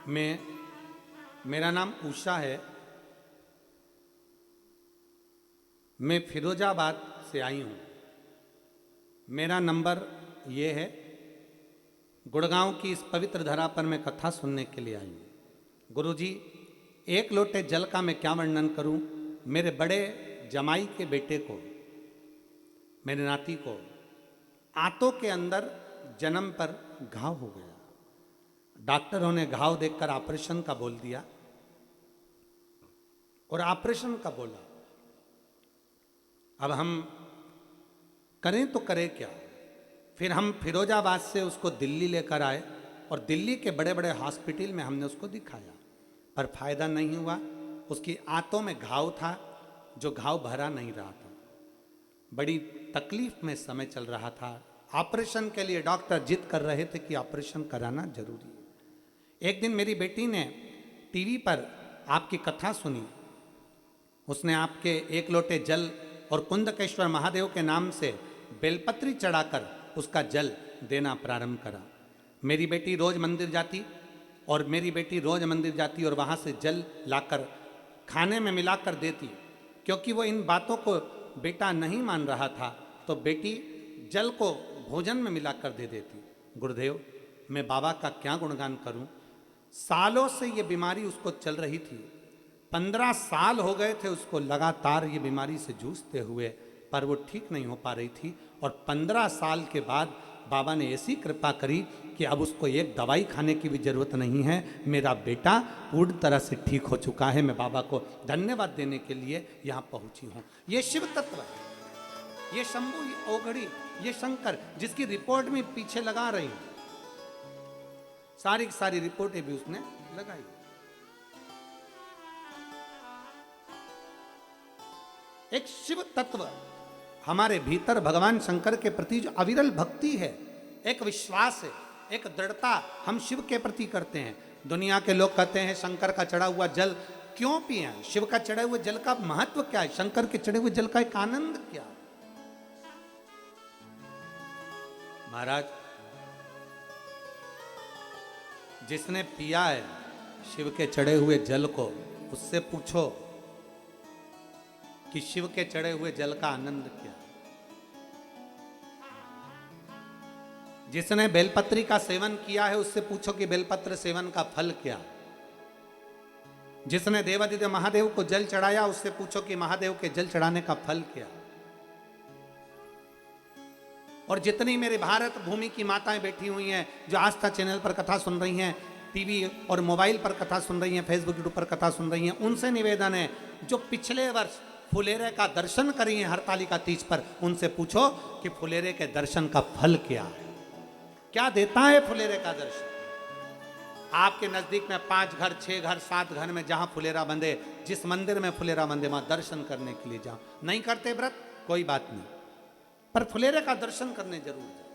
मेरा नाम उषा है। मैं फिरोजाबाद से आई हूँ। मेरा नंबर ये है। गुड़गांव की इस पवित्र धरा पर मैं कथा सुनने के लिए आई हूँ। गुरुजी, एक लोटे जल का मैं क्या वर्णन करूँ। मेरे बड़े जमाई के बेटे को, मेरे नाती को आंतों के अंदर जन्म पर घाव हो गया। डॉक्टरों ने घाव देखकर ऑपरेशन का बोल दिया और ऑपरेशन का बोला। अब हम करें तो करें क्या। फिर हम फिरोजाबाद से उसको दिल्ली लेकर आए और दिल्ली के बड़े बड़े हॉस्पिटल में हमने उसको दिखाया, पर फायदा नहीं हुआ। उसकी आंतों में घाव था, जो घाव भरा नहीं रहा था। बड़ी तकलीफ में समय चल रहा था। ऑपरेशन के लिए डॉक्टर जिद कर रहे थे कि ऑपरेशन कराना जरूरी है। एक दिन मेरी बेटी ने टीवी पर आपकी कथा सुनी। उसने आपके एक लोटे जल और कुंदकेश्वर महादेव के नाम से बेलपत्री चढ़ाकर उसका जल देना प्रारंभ करा। मेरी बेटी रोज मंदिर जाती और वहाँ से जल लाकर खाने में मिलाकर देती। क्योंकि वो इन बातों को बेटा नहीं मान रहा था, तो बेटी जल को भोजन में मिलाकर दे देती। गुरुदेव, मैं बाबा का क्या गुणगान करूं। सालों से ये बीमारी उसको चल रही थी। 15 साल हो गए थे उसको लगातार ये बीमारी से जूझते हुए, पर वो ठीक नहीं हो पा रही थी। और 15 साल के बाद बाबा ने ऐसी कृपा करी कि अब उसको एक दवाई खाने की भी जरूरत नहीं है। मेरा बेटा पूर्ण तरह से ठीक हो चुका है। मैं बाबा को धन्यवाद देने के लिए यहाँ पहुँची हूँ। ये शिव तत्व है, ये शंभु, ये ओघड़ी, ये शंकर, जिसकी रिपोर्ट में पीछे लगा रही हूँ। सारी की सारी रिपोर्टें भी उसने लगाई। एक शिव तत्व हमारे भीतर भगवान शंकर के प्रति जो अविरल भक्ति है, एक विश्वास है, एक दृढ़ता हम शिव के प्रति करते हैं। दुनिया के लोग कहते हैं शंकर का चढ़ा हुआ जल क्यों पिए, शिव का चढ़े हुए जल का महत्व क्या है, शंकर के चढ़े हुए जल का एक आनंद क्या है। महाराज, जिसने पिया है शिव के चढ़े हुए जल को, उससे पूछो कि शिव के चढ़े हुए जल का आनंद क्या। जिसने बेलपत्री का सेवन किया है, उससे पूछो कि बेलपत्र सेवन का फल क्या। जिसने देवादिदेव महादेव को जल चढ़ाया, उससे पूछो कि महादेव के जल चढ़ाने का फल क्या। और जितनी मेरे भारत भूमि की माताएं बैठी हुई हैं, जो आस्था चैनल पर कथा सुन रही हैं, टीवी और मोबाइल पर कथा सुन रही हैं, फेसबुक यूट्यूब पर कथा सुन रही हैं, उनसे निवेदन है, जो पिछले वर्ष फुलेरे का दर्शन करी हैं हरतालिका तीज पर, उनसे पूछो कि फुलेरे के दर्शन का फल क्या है, क्या देता है फुलेरे का दर्शन। आपके नजदीक में 5 घर, 6 घर, 7 घर में जहां फुलेरा बंधे, जिस मंदिर में फुलेरा बंधे, वहां दर्शन करने के लिए जाओ। नहीं करते व्रत, कोई बात नहीं, पर फुलेरे का दर्शन करने जरूर जाओ।